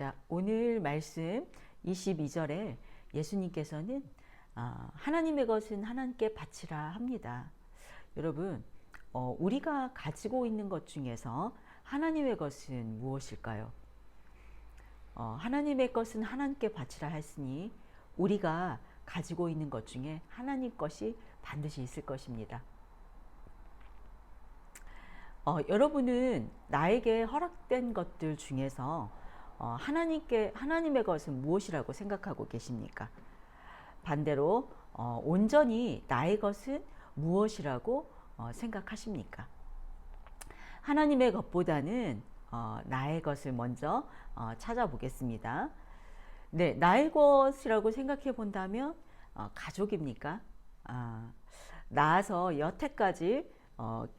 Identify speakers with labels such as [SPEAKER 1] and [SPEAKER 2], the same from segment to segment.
[SPEAKER 1] 자, 오늘 말씀 22절에 예수님께서는 하나님의 것은 하나님께 바치라 합니다. 여러분, 우리가 가지고 있는 것 중에서 하나님의 것은 무엇일까요? 하나님의 것은 하나님께 바치라 했으니 우리가 가지고 있는 것 중에 하나님 것이 반드시 있을 것입니다. 여러분은 나에게 허락된 것들 중에서 하나님의 것은 무엇이라고 생각하고 계십니까? 반대로 온전히 나의 것은 무엇이라고 생각하십니까? 하나님의 것보다는 나의 것을 먼저 찾아보겠습니다. 네, 나의 것이라고 생각해 본다면 가족입니까? 낳아서 여태까지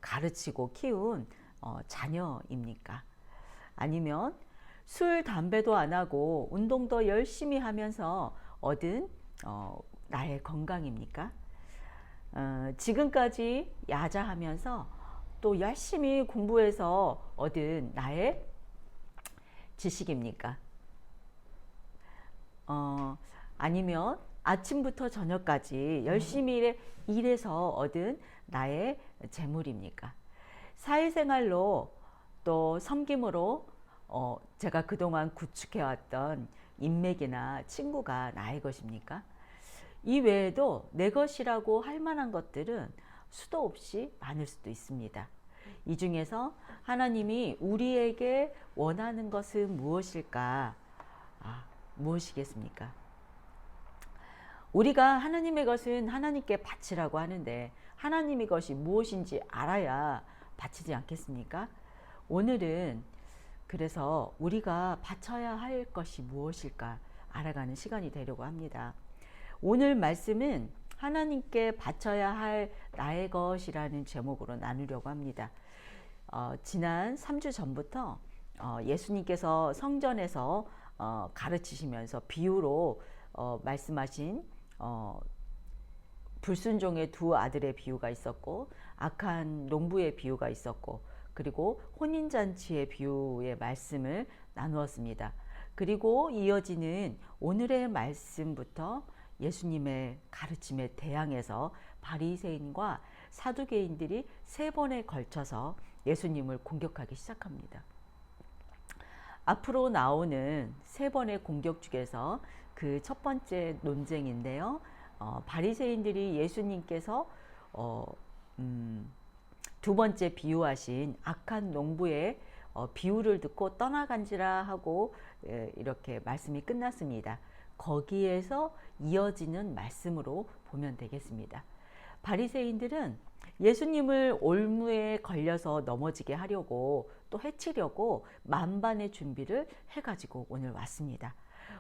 [SPEAKER 1] 가르치고 키운 자녀입니까? 아니면 술, 담배도 안 하고 운동도 열심히 하면서 얻은 나의 건강입니까? 지금까지 야자하면서 또 열심히 공부해서 얻은 나의 지식입니까? 아니면 아침부터 저녁까지 열심히 일해서 얻은 나의 재물입니까? 사회생활로 또 섬김으로 제가 그동안 구축해왔던 인맥이나 친구가 나의 것입니까? 이 외에도 내 것이라고 할 만한 것들은 수도 없이 많을 수도 있습니다. 이 중에서 하나님이 우리에게 원하는 것은 무엇일까? 무엇이겠습니까? 우리가 하나님의 것은 하나님께 바치라고 하는데 하나님의 것이 무엇인지 알아야 바치지 않겠습니까? 오늘은 그래서 우리가 바쳐야 할 것이 무엇일까 알아가는 시간이 되려고 합니다. 오늘 말씀은 하나님께 바쳐야 할 나의 것이라는 제목으로 나누려고 합니다. 지난 3주 전부터 예수님께서 성전에서 가르치시면서 비유로 말씀하신 불순종의 두 아들의 비유가 있었고 악한 농부의 비유가 있었고 그리고 혼인잔치의 비유의 말씀을 나누었습니다. 그리고 이어지는 오늘의 말씀부터 예수님의 가르침에 대항해서 바리새인과 사두개인들이 3번에 걸쳐서 예수님을 공격하기 시작합니다. 앞으로 나오는 3번의 공격 중에서 그 첫 번째 논쟁인데요. 바리새인들이 예수님께서 두 번째 비유하신 악한 농부의 비유를 듣고 떠나간지라 하고 이렇게 말씀이 끝났습니다. 거기에서 이어지는 말씀으로 보면 되겠습니다. 바리새인들은 예수님을 올무에 걸려서 넘어지게 하려고 또 해치려고 만반의 준비를 해가지고 오늘 왔습니다.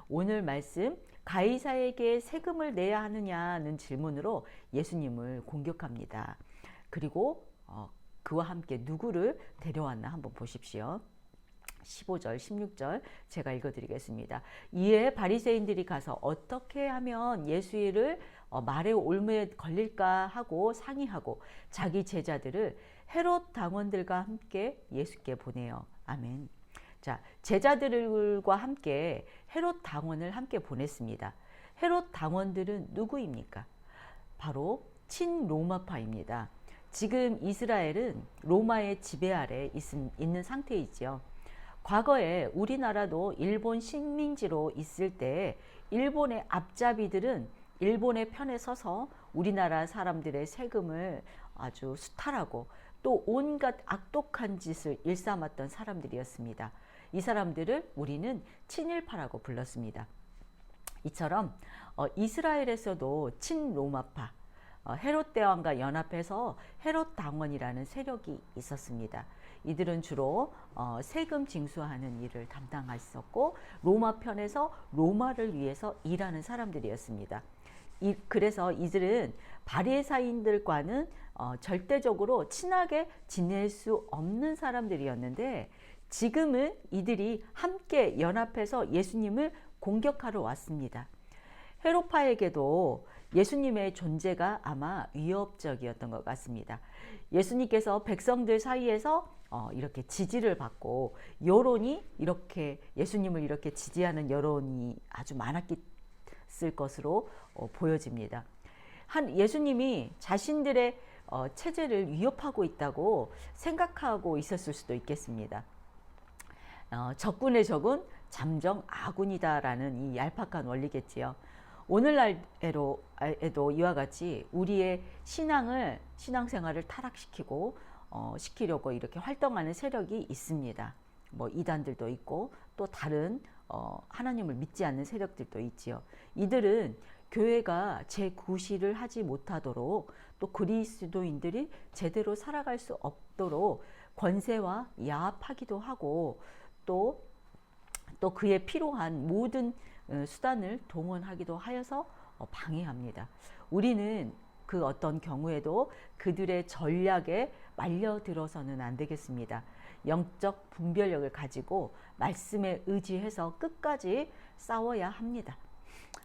[SPEAKER 1] 오늘 말씀 가이사에게 세금을 내야 하느냐는 질문으로 예수님을 공격합니다. 그리고 그와 함께 누구를 데려왔나 한번 보십시오. 15절, 16절 제가 읽어드리겠습니다. 이에 바리새인들이 가서 어떻게 하면 예수를 말의 올무에 걸릴까 하고 상의하고 자기 제자들을 헤롯 당원들과 함께 예수께 보내요. 아멘. 자, 제자들과 함께 헤롯 당원을 함께 보냈습니다. 헤롯 당원들은 누구입니까? 바로 친로마파입니다. 지금 이스라엘은 로마의 지배 아래 있는 상태이지요. 과거에 우리나라도 일본 식민지로 있을 때 일본의 앞잡이들은 일본의 편에 서서 우리나라 사람들의 세금을 아주 수탈하고 또 온갖 악독한 짓을 일삼았던 사람들이었습니다. 이 사람들을 우리는 친일파라고 불렀습니다. 이처럼 이스라엘에서도 친로마파 헤롯 대왕과 연합해서 헤롯 당원이라는 세력이 있었습니다. 이들은 주로 세금 징수하는 일을 담당했었고 로마 편에서 로마를 위해서 일하는 사람들이었습니다. 그래서 이들은 바리새인들과는 절대적으로 친하게 지낼 수 없는 사람들이었는데 지금은 이들이 함께 연합해서 예수님을 공격하러 왔습니다. 헤롯파에게도 예수님의 존재가 아마 위협적이었던 것 같습니다. 예수님께서 백성들 사이에서 이렇게 지지를 받고 여론이 이렇게 예수님을 이렇게 지지하는 여론이 아주 많았을 것으로 보여집니다. 예수님이 자신들의 체제를 위협하고 있다고 생각하고 있었을 수도 있겠습니다. 적군의 적은 잠정 아군이다라는 이 얄팍한 원리겠지요. 오늘날에도 이와 같이 우리의 신앙생활을 타락시키고 시키려고 이렇게 활동하는 세력이 있습니다. 뭐 이단들도 있고 또 다른 하나님을 믿지 않는 세력들도 있지요. 이들은 교회가 재구실을 하지 못하도록 또 그리스도인들이 제대로 살아갈 수 없도록 권세와 야합하기도 하고 또 그에 필요한 모든 수단을 동원하기도 하여서 방해합니다. 우리는 그 어떤 경우에도 그들의 전략에 말려들어서는 안 되겠습니다. 영적 분별력을 가지고 말씀에 의지해서 끝까지 싸워야 합니다.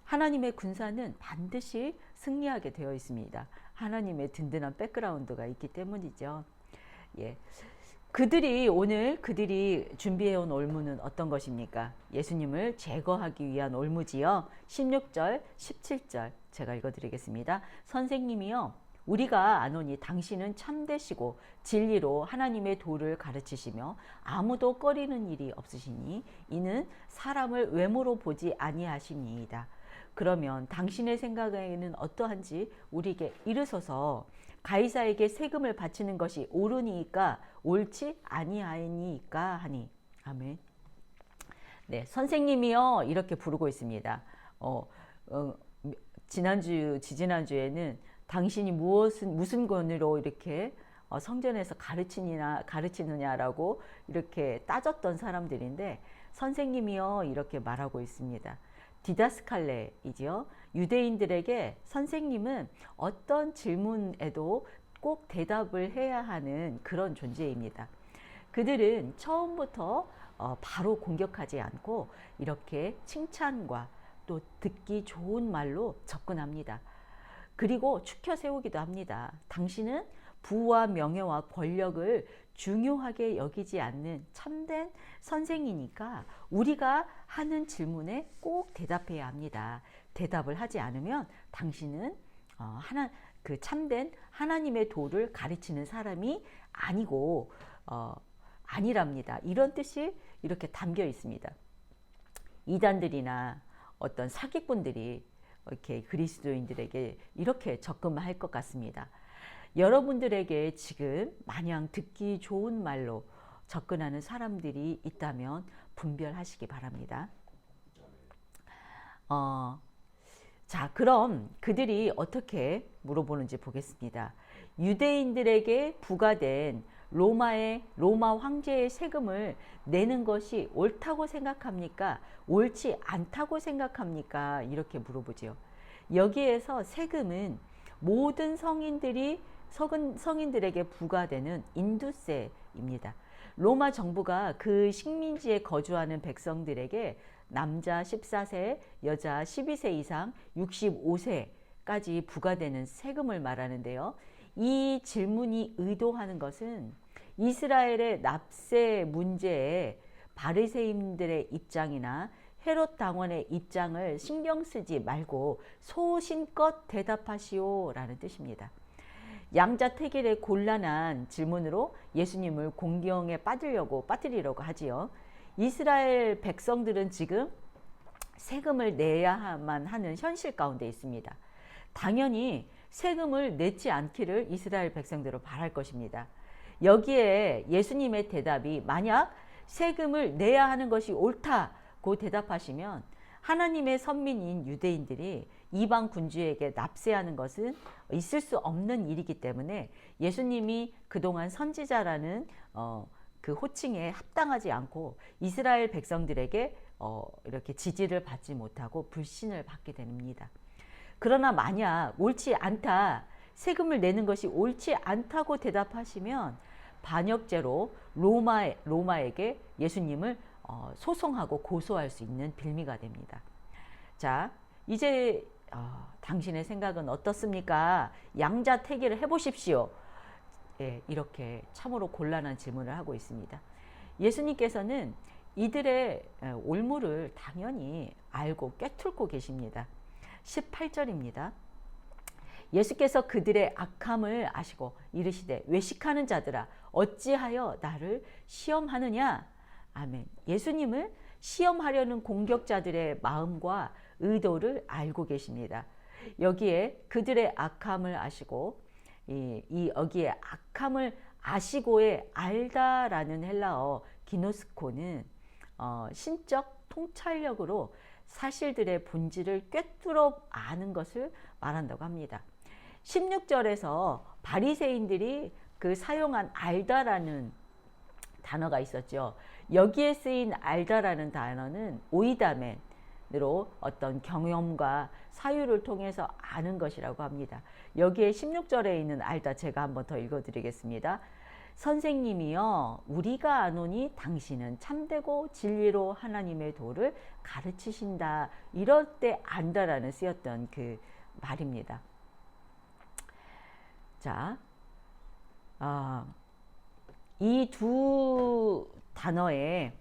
[SPEAKER 1] 하나님의 군사는 반드시 승리하게 되어 있습니다. 하나님의 든든한 백그라운드가 있기 때문이죠. 예. 그들이 준비해온 올무는 어떤 것입니까? 예수님을 제거하기 위한 올무지요. 16절, 17절 제가 읽어드리겠습니다. 선생님이여, 우리가 아노니 당신은 참되시고 진리로 하나님의 도를 가르치시며 아무도 꺼리는 일이 없으시니 이는 사람을 외모로 보지 아니하심이이다. 그러면 당신의 생각에는 어떠한지 우리에게 이르소서. 가이사에게 세금을 바치는 것이 옳으니까 옳지 아니하니까 하니. 아멘. 네, 선생님이요 이렇게 부르고 있습니다. 지지난주에는 당신이 무슨 권위로 이렇게 성전에서 가르치느냐라고 이렇게 따졌던 사람들인데 선생님이요 이렇게 말하고 있습니다. 디다스칼레이지요. 유대인들에게 선생님은 어떤 질문에도 꼭 대답을 해야 하는 그런 존재입니다. 그들은 처음부터 바로 공격하지 않고 이렇게 칭찬과 또 듣기 좋은 말로 접근합니다. 그리고 추켜 세우기도 합니다. 당신은 부와 명예와 권력을 중요하게 여기지 않는 참된 선생이니까 우리가 하는 질문에 꼭 대답해야 합니다. 대답을 하지 않으면 당신은 그 참된 하나님의 도를 가르치는 사람이 아니고 아니랍니다. 이런 뜻이 이렇게 담겨 있습니다. 이단들이나 어떤 사기꾼들이 이렇게 그리스도인들에게 이렇게 접근할 것 같습니다. 여러분들에게 지금 마냥 듣기 좋은 말로 접근하는 사람들이 있다면 분별하시기 바랍니다. 자, 그럼 그들이 어떻게 물어보는지 보겠습니다. 유대인들에게 부과된 로마 황제의 세금을 내는 것이 옳다고 생각합니까? 옳지 않다고 생각합니까? 이렇게 물어보죠. 여기에서 세금은 모든 성인들에게 부과되는 인두세입니다. 로마 정부가 그 식민지에 거주하는 백성들에게 남자 14세, 여자 12세 이상 65세까지 부과되는 세금을 말하는데요. 이 질문이 의도하는 것은 이스라엘의 납세 문제에 바리새인들의 입장이나 헤롯 당원의 입장을 신경 쓰지 말고 소신껏 대답하시오라는 뜻입니다. 양자택일의 곤란한 질문으로 예수님을 공경에 빠뜨리려고 하지요. 이스라엘 백성들은 지금 세금을 내야만 하는 현실 가운데 있습니다. 당연히 세금을 내지 않기를 이스라엘 백성들은 바랄 것입니다. 여기에 예수님의 대답이 만약 세금을 내야 하는 것이 옳다고 대답하시면 하나님의 선민인 유대인들이 이방 군주에게 납세하는 것은 있을 수 없는 일이기 때문에 예수님이 그동안 선지자라는 그 호칭에 합당하지 않고 이스라엘 백성들에게 이렇게 지지를 받지 못하고 불신을 받게 됩니다. 그러나 만약 옳지 않다, 세금을 내는 것이 옳지 않다고 대답하시면 반역죄로 로마에게 예수님을 소송하고 고소할 수 있는 빌미가 됩니다. 자, 이제 당신의 생각은 어떻습니까? 양자택일을 해보십시오. 예, 이렇게 참으로 곤란한 질문을 하고 있습니다. 예수님께서는 이들의 올무를 당연히 알고 꿰뚫고 계십니다. 18절입니다. 예수께서 그들의 악함을 아시고 이르시되 외식하는 자들아 어찌하여 나를 시험하느냐. 아멘. 예수님을 시험하려는 공격자들의 마음과 의도를 알고 계십니다. 여기에 그들의 악함을 아시고 여기에 악함을 아시고의 알다라는 헬라어 기노스코는 신적 통찰력으로 사실들의 본질을 꿰뚫어 아는 것을 말한다고 합니다. 16절에서 바리새인들이 그 사용한 알다라는 단어가 있었죠. 여기에 쓰인 알다라는 단어는 오이다멘으로 어떤 경험과 사유를 통해서 아는 것이라고 합니다. 여기에 16절에 있는 알다 제가 한번 더 읽어드리겠습니다. 선생님이여 우리가 아노니 당신은 참되고 진리로 하나님의 도를 가르치신다. 이럴 때 안다라는 쓰였던 그 말입니다. 자, 이 두 단어의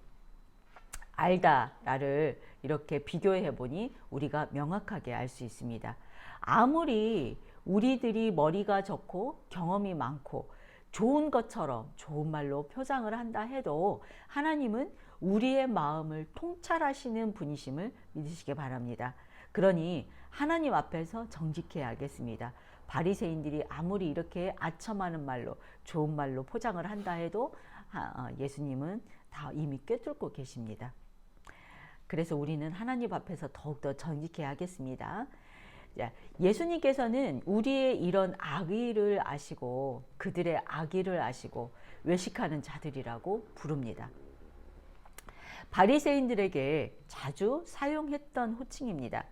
[SPEAKER 1] 알다를 이렇게 비교해 보니 우리가 명확하게 알 수 있습니다. 아무리 우리들이 머리가 좋고 경험이 많고 좋은 것처럼 좋은 말로 표장을 한다 해도 하나님은 우리의 마음을 통찰하시는 분이심을 믿으시기 바랍니다. 그러니 하나님 앞에서 정직해야겠습니다. 바리새인들이 아무리 이렇게 아첨하는 말로 좋은 말로 포장을 한다 해도 예수님은 다 이미 꿰뚫고 계십니다. 그래서 우리는 하나님 앞에서 더욱더 정직해야 하겠습니다. 예수님께서는 우리의 이런 악의를 아시고 그들의 악의를 아시고 외식하는 자들이라고 부릅니다. 바리새인들에게 자주 사용했던 호칭입니다.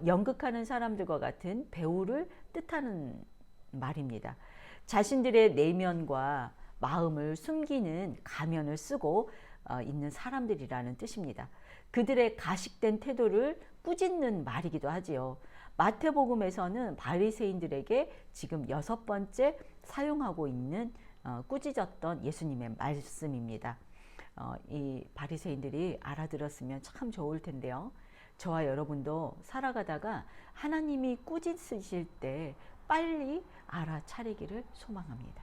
[SPEAKER 1] 연극하는 사람들과 같은 배우를 뜻하는 말입니다. 자신들의 내면과 마음을 숨기는 가면을 쓰고 있는 사람들이라는 뜻입니다. 그들의 가식된 태도를 꾸짖는 말이기도 하지요. 마태복음에서는 바리새인들에게 지금 6번째 사용하고 있는 꾸짖었던 예수님의 말씀입니다. 이 바리새인들이 알아들었으면 참 좋을 텐데요. 저와 여러분도 살아가다가 하나님이 꾸짖으실 때 빨리 알아차리기를 소망합니다.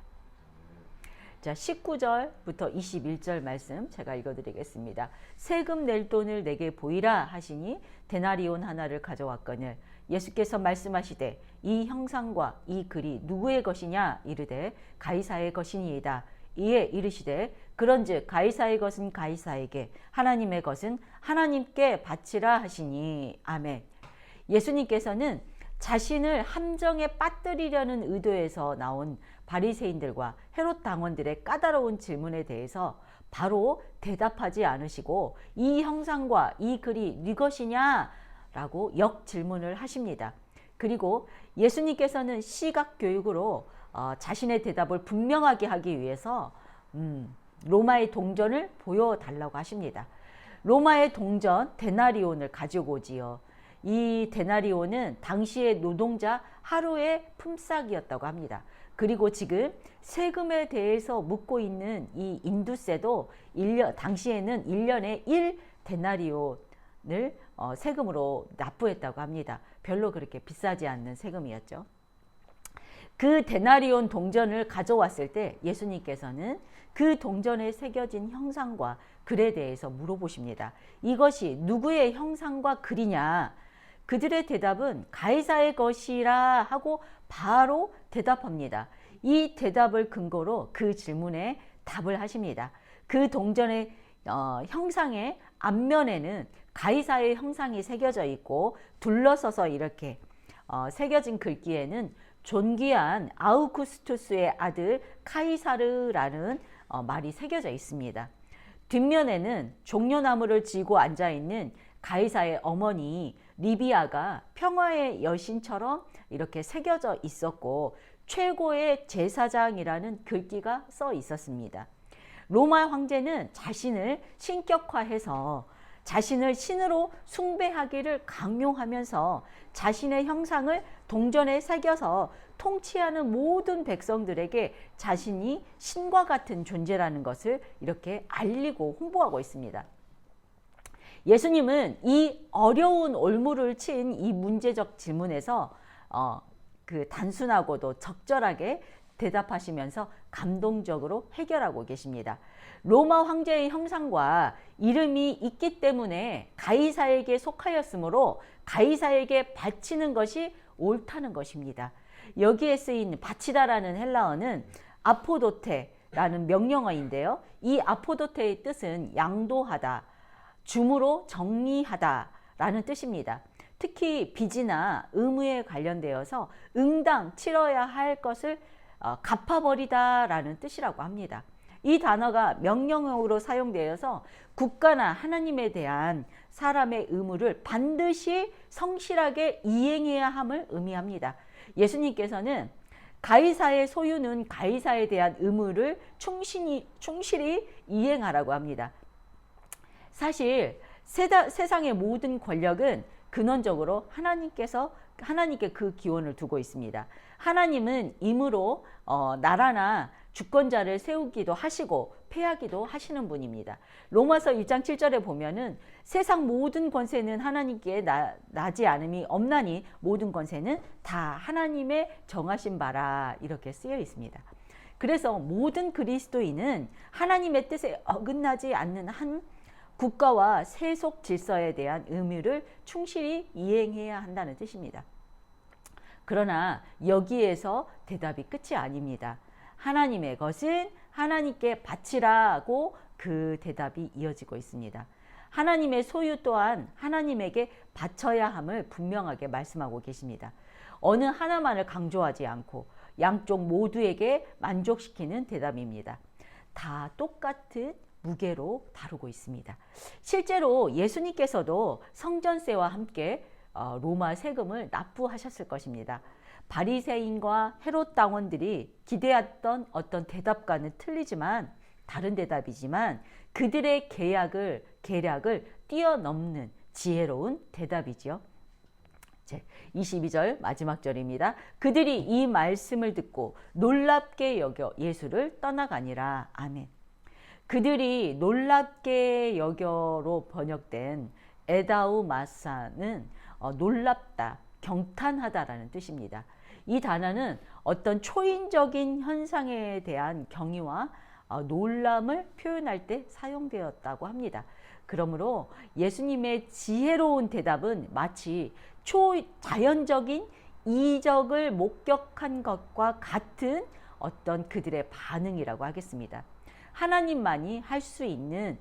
[SPEAKER 1] 자, 19절부터 21절 말씀 제가 읽어드리겠습니다. 세금 낼 돈을 내게 보이라 하시니 데나리온 하나를 가져왔거늘 예수께서 말씀하시되 이 형상과 이 글이 누구의 것이냐 이르되 가이사의 것이니이다. 이에 이르시되 그런즉 가이사의 것은 가이사에게 하나님의 것은 하나님께 바치라 하시니. 아멘. 예수님께서는 자신을 함정에 빠뜨리려는 의도에서 나온 바리새인들과 헤롯 당원들의 까다로운 질문에 대해서 바로 대답하지 않으시고 이 형상과 이 글이 네 것이냐 라고 역질문을 하십니다. 그리고 예수님께서는 시각교육으로 자신의 대답을 분명하게 하기 위해서 로마의 동전을 보여달라고 하십니다. 로마의 동전 데나리온을 가지고 오지요. 이 데나리온은 당시의 노동자 하루의 품삯이었다고 합니다. 그리고 지금 세금에 대해서 묻고 있는 이 인두세도 당시에는 1년에 1데나리온을 세금으로 납부했다고 합니다. 별로 그렇게 비싸지 않는 세금이었죠. 그 데나리온 동전을 가져왔을 때 예수님께서는 그 동전에 새겨진 형상과 글에 대해서 물어보십니다. 이것이 누구의 형상과 글이냐? 그들의 대답은 가이사의 것이라 하고 바로 대답합니다. 이 대답을 근거로 그 질문에 답을 하십니다. 그 동전의 형상의 앞면에는 가이사의 형상이 새겨져 있고 둘러서서 이렇게 새겨진 글귀에는 존귀한 아우구스투스의 아들 카이사르라는 말이 새겨져 있습니다. 뒷면에는 종려나무를 쥐고 앉아있는 가이사의 어머니 리비아가 평화의 여신처럼 이렇게 새겨져 있었고 최고의 제사장이라는 글귀가 써 있었습니다. 로마 황제는 자신을 신격화해서 자신을 신으로 숭배하기를 강요하면서 자신의 형상을 동전에 새겨서 통치하는 모든 백성들에게 자신이 신과 같은 존재라는 것을 이렇게 알리고 홍보하고 있습니다. 예수님은 이 어려운 올무를 친 이 문제적 질문에서 그 단순하고도 적절하게 대답하시면서 감동적으로 해결하고 계십니다. 로마 황제의 형상과 이름이 있기 때문에 가이사에게 속하였으므로 가이사에게 바치는 것이 옳다는 것입니다. 여기에 쓰인 바치다라는 헬라어는 아포도테라는 명령어인데요. 이 아포도테의 뜻은 양도하다, 줌으로 정리하다 라는 뜻입니다. 특히 빚이나 의무에 관련되어서 응당 치러야 할 것을 갚아버리다 라는 뜻이라고 합니다. 이 단어가 명령어로 사용되어서 국가나 하나님에 대한 사람의 의무를 반드시 성실하게 이행해야 함을 의미합니다. 예수님께서는 가이사의 소유는 가이사에 대한 의무를 충실히 이행하라고 합니다. 사실 세상의 모든 권력은 근원적으로 하나님께 그 기원을 두고 있습니다. 하나님은 임으로 나라나 주권자를 세우기도 하시고 폐하기도 하시는 분입니다. 로마서 1장 7절에 보면은 세상 모든 권세는 하나님께 나지 않음이 없나니 모든 권세는 다 하나님의 정하신 바라 이렇게 쓰여 있습니다. 그래서 모든 그리스도인은 하나님의 뜻에 어긋나지 않는 한 국가와 세속 질서에 대한 의무를 충실히 이행해야 한다는 뜻입니다. 그러나 여기에서 대답이 끝이 아닙니다. 하나님의 것은 하나님께 바치라고 그 대답이 이어지고 있습니다. 하나님의 소유 또한 하나님에게 바쳐야 함을 분명하게 말씀하고 계십니다. 어느 하나만을 강조하지 않고 양쪽 모두에게 만족시키는 대답입니다. 다 똑같은 무게로 다루고 있습니다. 실제로 예수님께서도 성전세와 함께 로마 세금을 납부하셨을 것입니다. 바리새인과 헤롯 당원들이 기대했던 어떤 대답과는 틀리지만 다른 대답이지만 그들의 계략을 뛰어넘는 지혜로운 대답이지요. 22절 마지막 절입니다. 그들이 이 말씀을 듣고 놀랍게 여겨 예수를 떠나가니라. 아멘. 그들이 놀랍게 여겨로 번역된 에다우마사는 놀랍다, 경탄하다라는 뜻입니다. 이 단어는 어떤 초인적인 현상에 대한 경의와 놀람을 표현할 때 사용되었다고 합니다. 그러므로 예수님의 지혜로운 대답은 마치 초자연적인 이적을 목격한 것과 같은 어떤 그들의 반응이라고 하겠습니다. 하나님만이 할 수 있는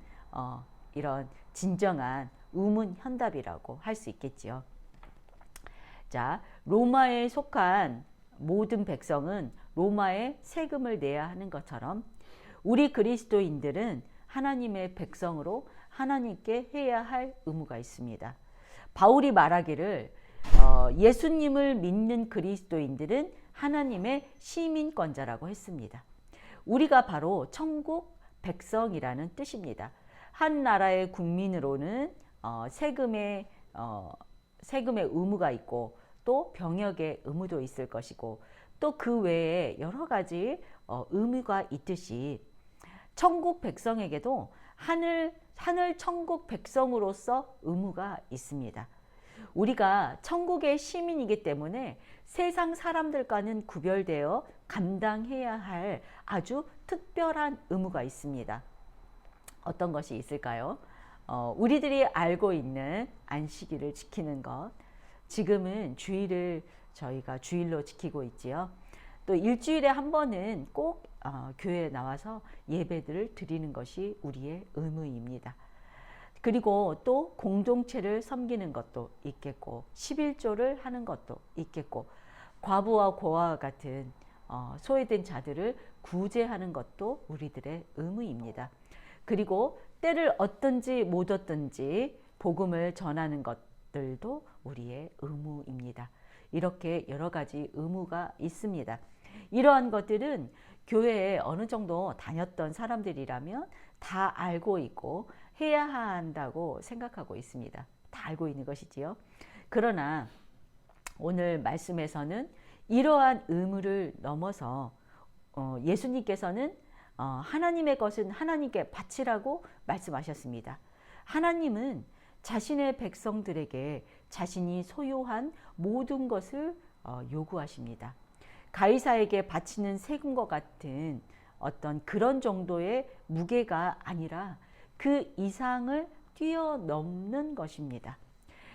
[SPEAKER 1] 이런 진정한 우문현답이라고 할 수 있겠지요. 자, 로마에 속한 모든 백성은 로마에 세금을 내야 하는 것처럼 우리 그리스도인들은 하나님의 백성으로 하나님께 해야 할 의무가 있습니다. 바울이 말하기를 예수님을 믿는 그리스도인들은 하나님의 시민권자라고 했습니다. 우리가 바로 천국 백성이라는 뜻입니다. 한 나라의 국민으로는 세금의 의무가 있고 또 병역의 의무도 있을 것이고 또 그 외에 여러 가지 의무가 있듯이 천국 백성에게도 하늘 천국 백성으로서 의무가 있습니다. 우리가 천국의 시민이기 때문에 세상 사람들과는 구별되어 감당해야 할 아주 특별한 의무가 있습니다. 어떤 것이 있을까요? 우리들이 알고 있는 안식일을 지키는 것, 지금은 주일을 저희가 주일로 지키고 있지요. 또 일주일에 한 번은 꼭 교회에 나와서 예배들을 드리는 것이 우리의 의무입니다. 그리고 또 공동체를 섬기는 것도 있겠고 11조를 하는 것도 있겠고 과부와 고아와 같은 소외된 자들을 구제하는 것도 우리들의 의무입니다. 그리고 때를 얻든지 못 얻든지 복음을 전하는 것들도 우리의 의무입니다. 이렇게 여러 가지 의무가 있습니다. 이러한 것들은 교회에 어느 정도 다녔던 사람들이라면 다 알고 있고 해야 한다고 생각하고 있습니다. 다 알고 있는 것이지요. 그러나 오늘 말씀에서는 이러한 의무를 넘어서 예수님께서는 하나님의 것은 하나님께 바치라고 말씀하셨습니다. 하나님은 자신의 백성들에게 자신이 소유한 모든 것을 요구하십니다. 가이사에게 바치는 세금과 같은 어떤 그런 정도의 무게가 아니라 그 이상을 뛰어넘는 것입니다.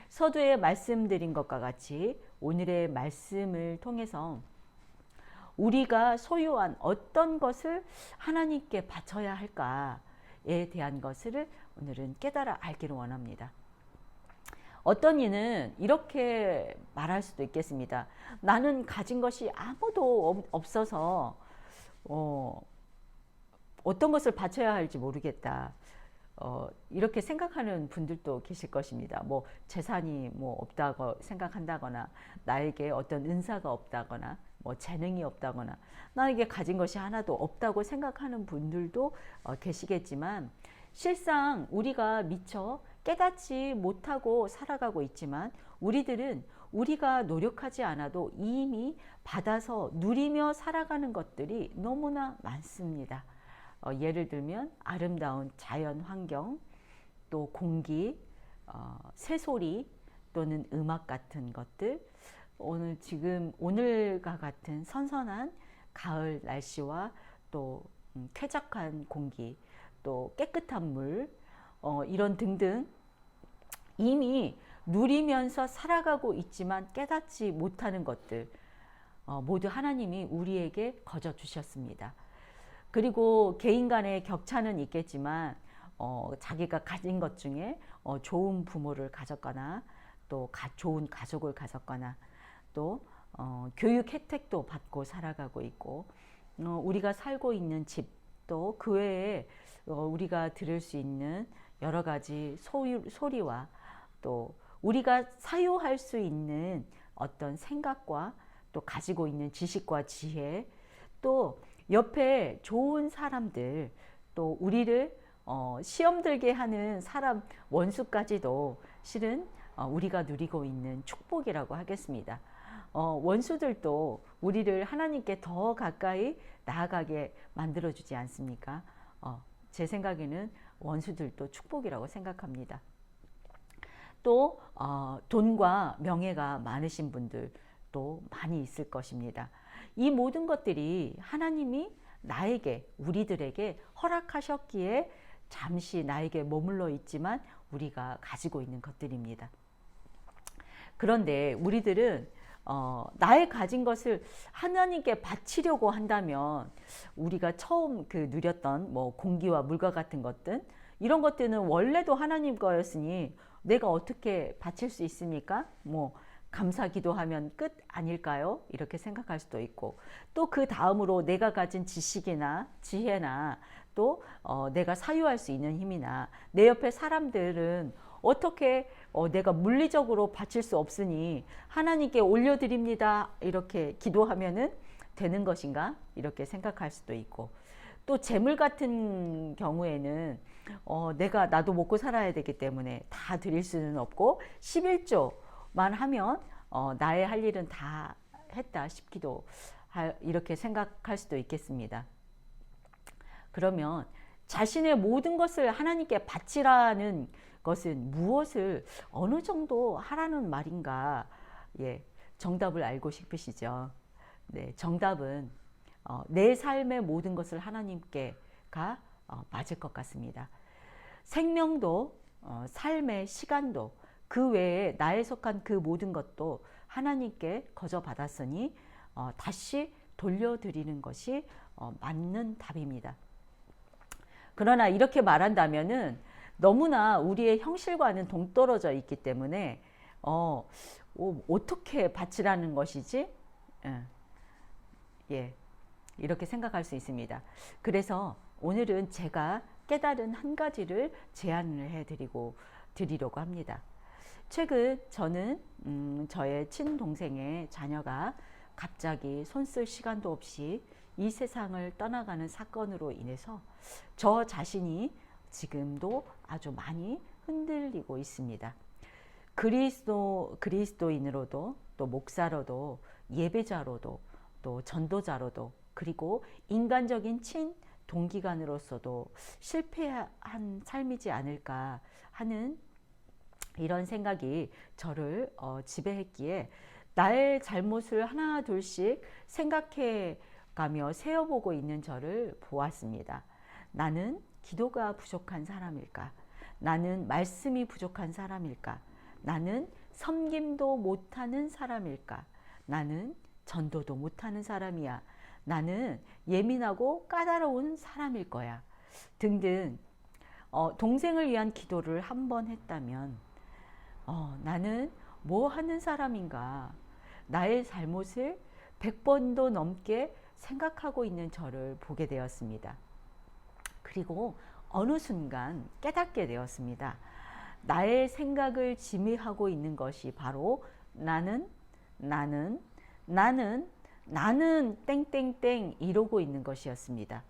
[SPEAKER 1] 서두에 말씀드린 것과 같이 오늘의 말씀을 통해서 우리가 소유한 어떤 것을 하나님께 바쳐야 할까에 대한 것을 오늘은 깨달아 알기를 원합니다. 어떤 이는 이렇게 말할 수도 있겠습니다. 나는 가진 것이 아무도 없어서 어떤 것을 바쳐야 할지 모르겠다. 이렇게 생각하는 분들도 계실 것입니다. 뭐 재산이 뭐 없다고 생각한다거나, 나에게 어떤 은사가 없다거나, 뭐 재능이 없다거나, 나에게 가진 것이 하나도 없다고 생각하는 분들도 계시겠지만, 실상 우리가 미처 깨닫지 못하고 살아가고 있지만, 우리들은 우리가 노력하지 않아도 이미 받아서 누리며 살아가는 것들이 너무나 많습니다. 예를 들면 아름다운 자연 환경, 또 공기, 새소리 또는 음악 같은 것들, 오늘과 같은 선선한 가을 날씨와 또 쾌적한 공기, 또 깨끗한 물, 이런 등등 이미 누리면서 살아가고 있지만 깨닫지 못하는 것들 모두 하나님이 우리에게 거저 주셨습니다. 그리고 개인 간의 격차는 있겠지만 자기가 가진 것 중에 좋은 부모를 가졌거나, 또 좋은 가족을 가졌거나, 또 교육 혜택도 받고 살아가고 있고, 우리가 살고 있는 집, 또 그 외에 우리가 들을 수 있는 여러 가지 소리와, 또 우리가 사유할 수 있는 어떤 생각과, 또 가지고 있는 지식과 지혜, 또 옆에 좋은 사람들, 또 우리를 시험 들게 하는 사람 원수까지도 실은 우리가 누리고 있는 축복이라고 하겠습니다. 원수들도 우리를 하나님께 더 가까이 나아가게 만들어주지 않습니까? 제 생각에는 원수들도 축복이라고 생각합니다. 또 돈과 명예가 많으신 분들도 많이 있을 것입니다. 이 모든 것들이 하나님이 나에게, 우리들에게 허락하셨기에 잠시 나에게 머물러 있지만 우리가 가지고 있는 것들입니다. 그런데 우리들은 나의 가진 것을 하나님께 바치려고 한다면, 우리가 처음 누렸던 뭐 공기와 물과 같은 것들, 이런 것들은 원래도 하나님 거였으니 내가 어떻게 바칠 수 있습니까? 뭐 감사 기도하면 끝 아닐까요? 이렇게 생각할 수도 있고, 또 그 다음으로 내가 가진 지식이나 지혜나, 또 내가 사유할 수 있는 힘이나, 내 옆에 사람들은 어떻게 내가 물리적으로 바칠 수 없으니 하나님께 올려드립니다, 이렇게 기도하면은 되는 것인가? 이렇게 생각할 수도 있고, 또 재물 같은 경우에는 나도 먹고 살아야 되기 때문에 다 드릴 수는 없고 11조만 하면 나의 할 일은 다 했다 싶기도 이렇게 생각할 수도 있겠습니다. 그러면 자신의 모든 것을 하나님께 바치라는 것은 무엇을 어느 정도 하라는 말인가? 예, 정답을 알고 싶으시죠? 네, 정답은 내 삶의 모든 것을 하나님께가 맞을 것 같습니다. 생명도, 삶의 시간도, 그 외에 나에 속한 그 모든 것도 하나님께 거저 받았으니 다시 돌려드리는 것이 맞는 답입니다. 그러나 이렇게 말한다면은 너무나 우리의 형실과는 동떨어져 있기 때문에 어떻게 바치라는 것이지? 예, 이렇게 생각할 수 있습니다. 그래서 오늘은 제가 깨달은 한 가지를 제안을 드리려고 합니다. 최근 저는 저의 친동생의 자녀가 갑자기 손 쓸 시간도 없이 이 세상을 떠나가는 사건으로 인해서 저 자신이 지금도 아주 많이 흔들리고 있습니다. 그리스도인으로도 또 목사로도 예배자로도 또 전도자로도 그리고 인간적인 동기간으로서도 실패한 삶이지 않을까 하는 이런 생각이 저를 지배했기에 나의 잘못을 하나 둘씩 생각해 가며 세어보고 있는 저를 보았습니다. 나는 기도가 부족한 사람일까? 나는 말씀이 부족한 사람일까? 나는 섬김도 못하는 사람일까? 나는 전도도 못하는 사람이야. 나는 예민하고 까다로운 사람일 거야. 등등 동생을 위한 기도를 한 번 했다면 나는 뭐 하는 사람인가? 나의 잘못을 100번도 넘게 생각하고 있는 저를 보게 되었습니다. 그리고 어느 순간 깨닫게 되었습니다. 나의 생각을 지배하고 있는 것이 바로 나는 땡땡땡 이러고 있는 것이었습니다.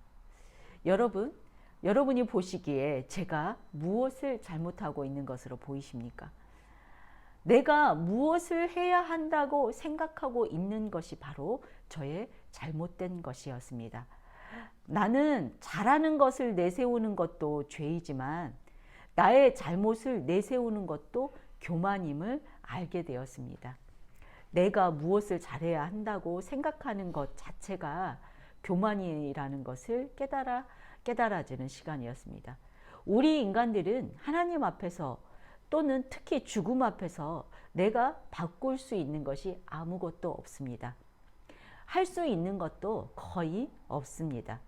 [SPEAKER 1] 여러분이 보시기에 제가 무엇을 잘못하고 있는 것으로 보이십니까? 내가 무엇을 해야 한다고 생각하고 있는 것이 바로 저의 잘못된 것이었습니다. 나는 잘하는 것을 내세우는 것도 죄이지만 나의 잘못을 내세우는 것도 교만임을 알게 되었습니다. 내가 무엇을 잘해야 한다고 생각하는 것 자체가 교만이라는 것을 깨달아지는 시간이었습니다. 우리 인간들은 하나님 앞에서 또는 특히 죽음 앞에서 내가 바꿀 수 있는 것이 아무것도 없습니다. 할 수 있는 것도 거의 없습니다.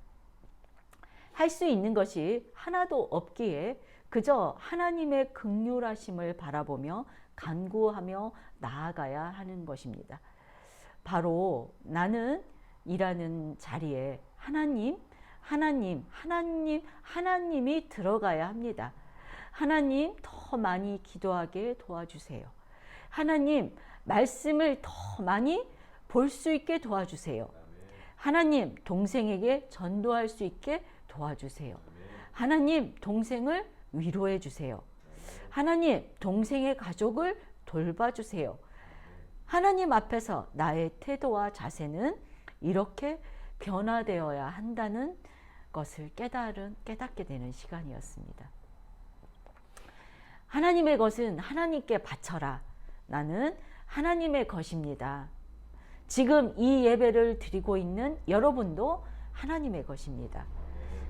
[SPEAKER 1] 할 수 있는 것이 하나도 없기에 그저 하나님의 긍휼하심을 바라보며 간구하며 나아가야 하는 것입니다. 바로 나는 일하는 자리에 하나님이 들어가야 합니다. 하나님 더 많이 기도하게 도와주세요. 하나님 말씀을 더 많이 볼 수 있게 도와주세요. 하나님 동생에게 전도할 수 있게 도와주세요. 하나님 동생을 위로해 주세요. 하나님 동생의 가족을 돌봐주세요. 하나님 앞에서 나의 태도와 자세는 이렇게 변화되어야 한다는 것을 깨닫게 되는 시간이었습니다. 하나님의 것은 하나님께 바쳐라. 나는 하나님의 것입니다. 지금 이 예배를 드리고 있는 여러분도 하나님의 것입니다.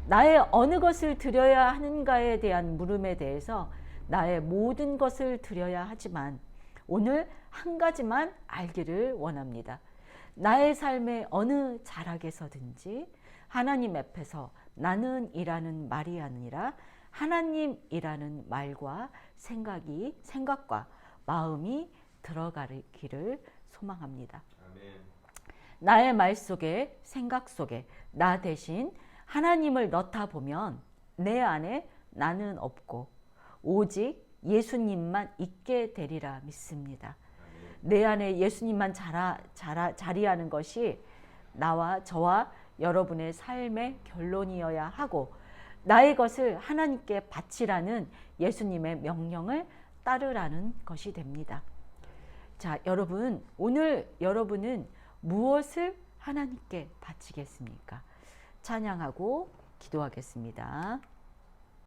[SPEAKER 1] 나의 어느 것을 드려야 하는가에 대한 물음에 대해서 나의 모든 것을 드려야 하지만 오늘 한 가지만 알기를 원합니다. 나의 삶의 어느 자락에서든지 하나님 앞에서 나는이라는 말이 아니라 하나님이라는 말과 생각과 마음이 들어가기를 소망합니다. 아멘. 나의 말 속에 생각 속에 나 대신 하나님을 넣다 보면 내 안에 나는 없고 오직 예수님만 있게 되리라 믿습니다. 아멘. 내 안에 예수님만 자리하는 것이 저와 여러분의 삶의 결론이어야 하고 나의 것을 하나님께 바치라는 예수님의 명령을 따르라는 것이 됩니다. 자, 여러분, 오늘 여러분은 무엇을 하나님께 바치겠습니까? 찬양하고 기도하겠습니다.